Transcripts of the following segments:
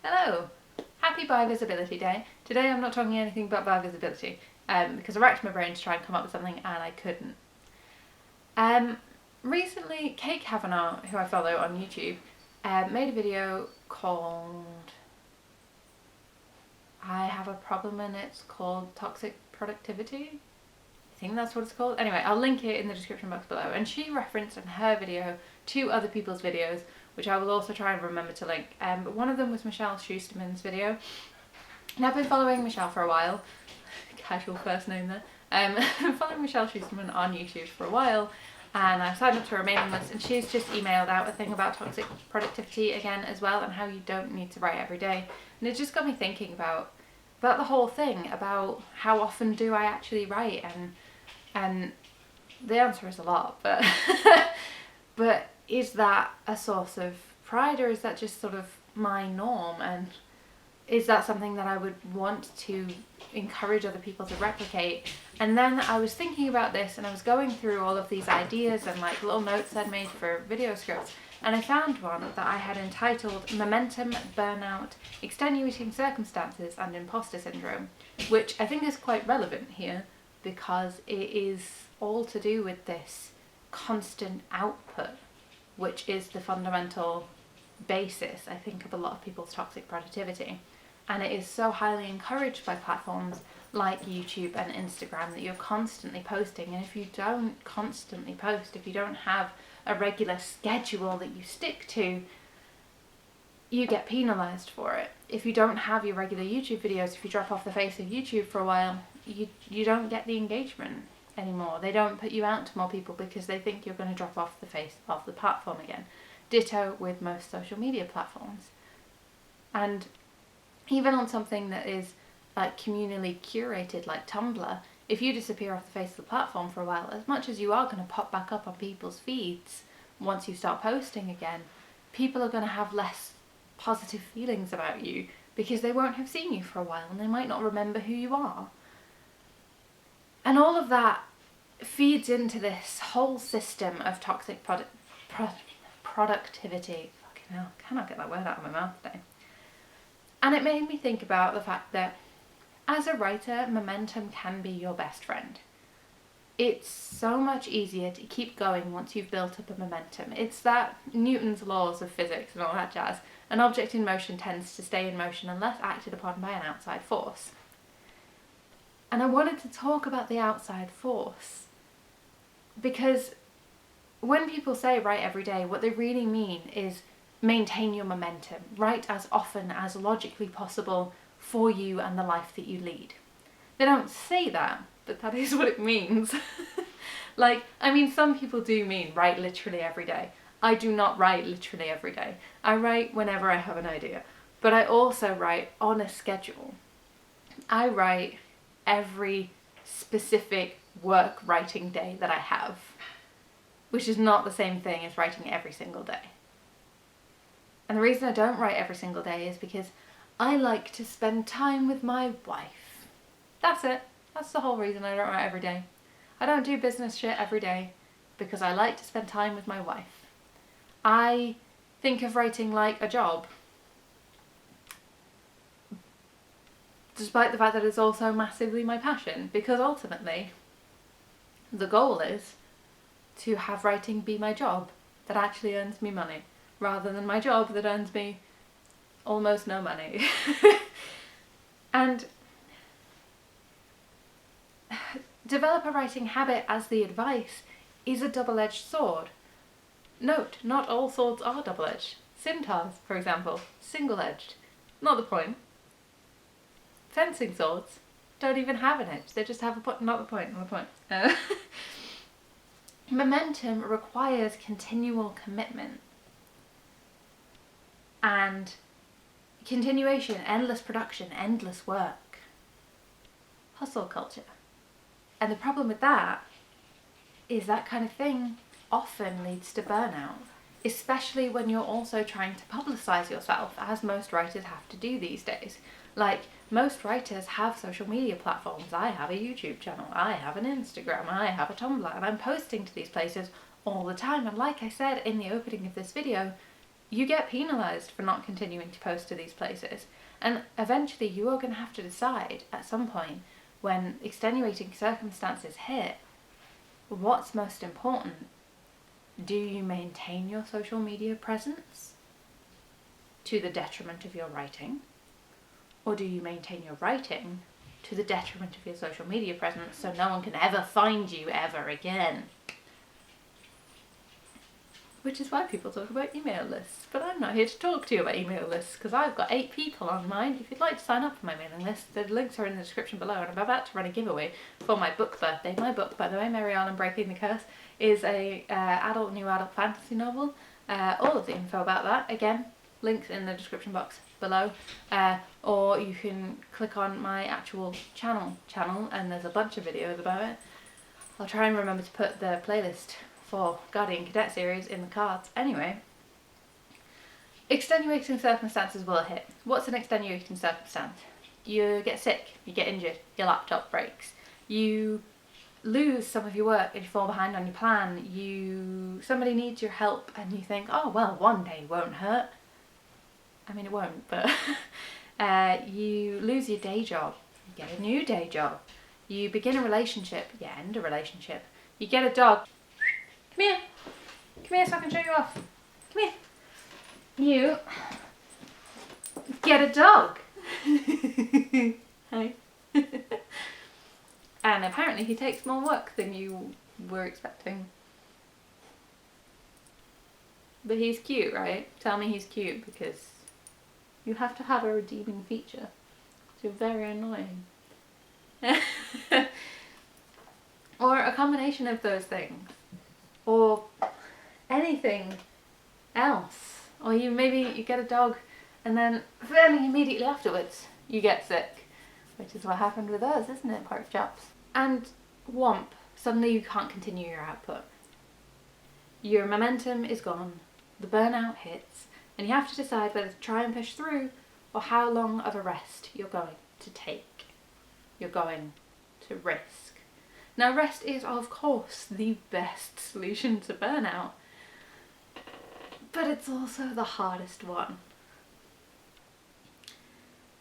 Hello! Happy Bi-Visibility Day. Today I'm not talking anything about bi-visibility because I racked my brain to try and come up with something and I couldn't. Recently, Kate Kavanagh, who I follow on YouTube, made a video called I Have a Problem and it's called Toxic Productivity. I think that's what it's called. Anyway, I'll link it in the description box below. And she referenced in her video two other people's videos, which I will also try and remember to link. But one of them was Michelle Schusterman's video. And I've been following Michelle for a while. Casual first name there. I've been following Michelle Schusterman on YouTube for a while, and I've signed up to her mailing list, and she's just emailed out a thing about toxic productivity again as well, and how you don't need to write every day. And it just got me thinking about the whole thing, about how often do I actually write, and the answer is a lot, but but is that a source of pride, or is that just sort of my norm, and is that something that I would want to encourage other people to replicate? And then I was thinking about this, and I was going through all of these ideas and like little notes I'd made for video scripts, and I found one that I had entitled Momentum, Burnout, Extenuating Circumstances and Imposter Syndrome, which I think is quite relevant here because it is all to do with this constant output, which is the fundamental basis, I think, of a lot of people's toxic productivity. And it is so highly encouraged by platforms like YouTube and Instagram that you're constantly posting. And if you don't constantly post, if you don't have a regular schedule that you stick to, you get penalised for it. If you don't have your regular YouTube videos, if you drop off the face of YouTube for a while, you don't get the engagement anymore. They don't put you out to more people because they think you're going to drop off the face of the platform again. Ditto with most social media platforms. And even on something that is like communally curated like Tumblr, if you disappear off the face of the platform for a while, as much as you are going to pop back up on people's feeds once you start posting again, people are going to have less positive feelings about you because they won't have seen you for a while and they might not remember who you are. And all of that feeds into this whole system of toxic productivity. Fucking hell, cannot get that word out of my mouth today. And it made me think about the fact that as a writer, momentum can be your best friend. It's so much easier to keep going once you've built up a momentum. It's that Newton's laws of physics and all that jazz. An object in motion tends to stay in motion unless acted upon by an outside force. And I wanted to talk about the outside force because when people say write every day, what they really mean is maintain your momentum. Write as often as logically possible for you and the life that you lead. They don't say that, but that is what it means. Some people do mean write literally every day. I do not write literally every day. I write whenever I have an idea, but I also write on a schedule. I write every specific work writing day that I have, which is not the same thing as writing every single day. And the reason I don't write every single day is because I like to spend time with my wife. That's it. That's the whole reason I don't write every day. I don't do business shit every day because I like to spend time with my wife. I think of writing like a job, despite the fact that it's also massively my passion, because ultimately the goal is to have writing be my job that actually earns me money, rather than my job that earns me almost no money. And develop a writing habit as the advice is a double-edged sword. Note, not all swords are double-edged. Scimitars, for example, single-edged. Not the point. Fencing swords don't even have an edge. They just have a point. Not the point. Not the point. Momentum requires continual commitment and continuation, endless production, endless work. Hustle culture. And the problem with that is that kind of thing often leads to burnout, especially when you're also trying to publicize yourself, as most writers have to do these days. Like, most writers have social media platforms. I have a YouTube channel, I have an Instagram, I have a Tumblr, and I'm posting to these places all the time. And like I said in the opening of this video, you get penalised for not continuing to post to these places. And eventually you are going to have to decide at some point, when extenuating circumstances hit, what's most important. Do you maintain your social media presence to the detriment of your writing? Or do you maintain your writing to the detriment of your social media presence so no one can ever find you ever again? Which is why people talk about email lists. But I'm not here to talk to you about email lists, because I've got 8 people on mine. If you'd like to sign up for my mailing list, the links are in the description below, and I'm about to run a giveaway for my book birthday. My book, by the way, Arlan Breaking the Curse, is a new adult fantasy novel. All of the info about that, again, links in the description box below. Or you can click on my actual channel, and there's a bunch of videos about it. I'll try and remember to put the playlist for Guardian Cadet series in the cards. Anyway, extenuating circumstances will hit. What's an extenuating circumstance? You get sick, you get injured, your laptop breaks, you lose some of your work and you fall behind on your plan, somebody needs your help and you think, oh well, one day won't hurt. I mean, it won't, but you lose your day job, you get a new day job, you begin a relationship, you end a relationship, you get a dog. Come here. Come here so I can show you off. Come here. You get a dog. Hi. And apparently he takes more work than you were expecting. But he's cute, right? Tell me he's cute, because you have to have a redeeming feature. You're very annoying. Or a combination of those things. Or anything else. Or maybe you get a dog and then fairly immediately afterwards you get sick. Which is what happened with us, isn't it, pork chops? And whomp, suddenly you can't continue your output. Your momentum is gone, the burnout hits, and you have to decide whether to try and push through or how long of a rest you're going to take. You're going to risk. Now, rest is, of course, the best solution to burnout, but it's also the hardest one.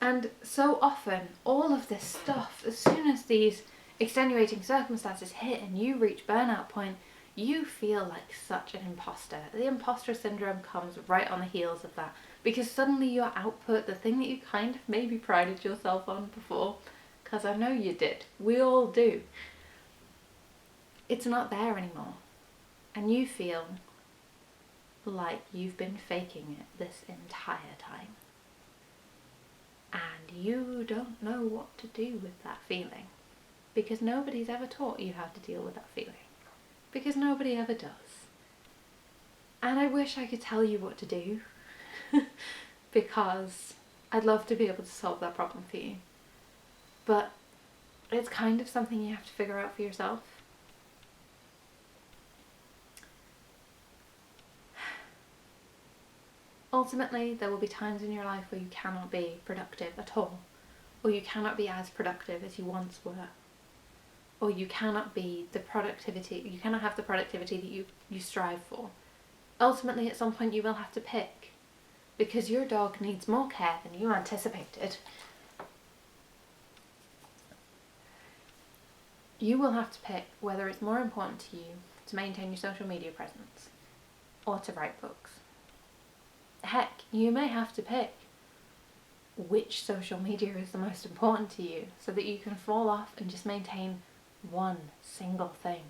And so often, all of this stuff, as soon as these extenuating circumstances hit and you reach burnout point, you feel like such an imposter. The imposter syndrome comes right on the heels of that, because suddenly your output, the thing that you kind of maybe prided yourself on before, because I know you did, we all do, it's not there anymore, and you feel like you've been faking it this entire time, and you don't know what to do with that feeling, because nobody's ever taught you how to deal with that feeling, because nobody ever does. And I wish I could tell you what to do, because I'd love to be able to solve that problem for you, but it's kind of something you have to figure out for yourself. Ultimately, there will be times in your life where you cannot be productive at all, or you cannot be as productive as you once were, or you cannot be the productivity, you cannot have the productivity that you strive for. Ultimately, at some point you will have to pick, because your dog needs more care than you anticipated. You will have to pick whether it's more important to you to maintain your social media presence or to write books. Heck, you may have to pick which social media is the most important to you so that you can fall off and just maintain one single thing.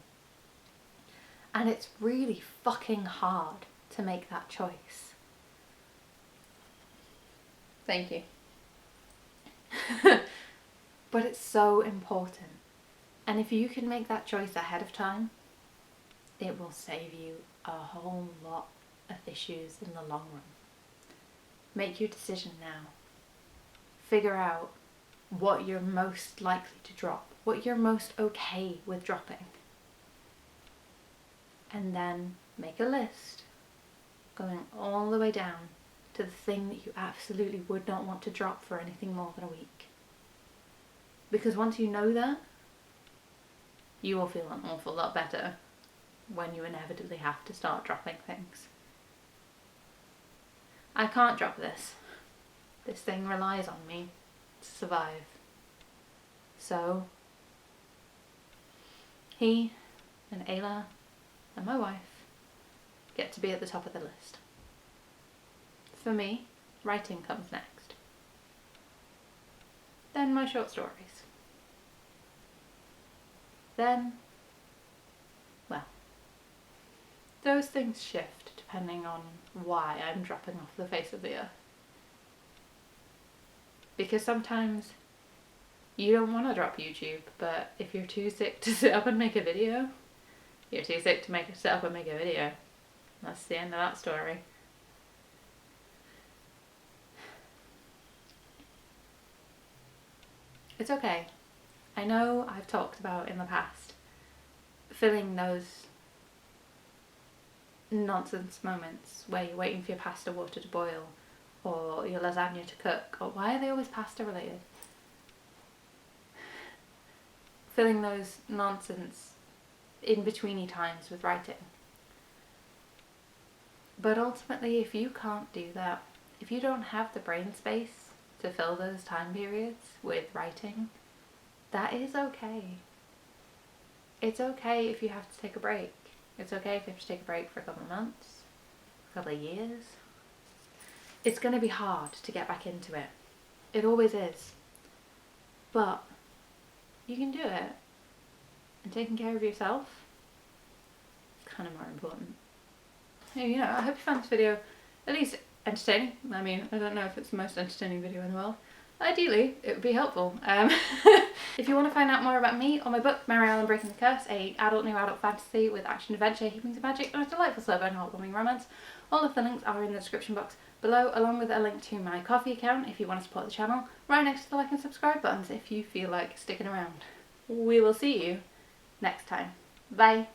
And it's really fucking hard to make that choice. Thank you. But it's so important. And if you can make that choice ahead of time, it will save you a whole lot of issues in the long run. Make your decision now. Figure out what you're most likely to drop, what you're most okay with dropping. And then make a list going all the way down to the thing that you absolutely would not want to drop for anything more than a week. Because once you know that, you will feel an awful lot better when you inevitably have to start dropping things. I can't drop this. This thing relies on me to survive. So, he and Ayla and my wife get to be at the top of the list. For me, writing comes next. Then my short stories. Then, well, those things shift depending on why I'm dropping off the face of the earth. Because sometimes you don't want to drop YouTube, but if you're too sick to sit up and make a video, you're too sick to sit up and make a video. That's the end of that story. It's okay. I know I've talked about in the past filling those nonsense moments where you're waiting for your pasta water to boil or your lasagna to cook, or why are they always pasta related? Filling those nonsense in-betweeny times with writing. But ultimately, if you can't do that, if you don't have the brain space to fill those time periods with writing, that is okay. It's okay if you have to take a break. It's okay if you have to take a break for a couple of months, a couple of years. It's going to be hard to get back into it. It always is. But you can do it. And taking care of yourself is kind of more important. You know, I hope you found this video at least entertaining. I mean, I don't know if it's the most entertaining video in the world. Ideally, it would be helpful. If you want to find out more about me or my book, Mary Arlan Breaking the Curse, a new adult fantasy with action, adventure, heapings of magic, and a delightful slow burn heartwarming romance, all of the links are in the description box below, along with a link to my Ko-fi account if you want to support the channel, right next to the like and subscribe buttons if you feel like sticking around. We will see you next time. Bye!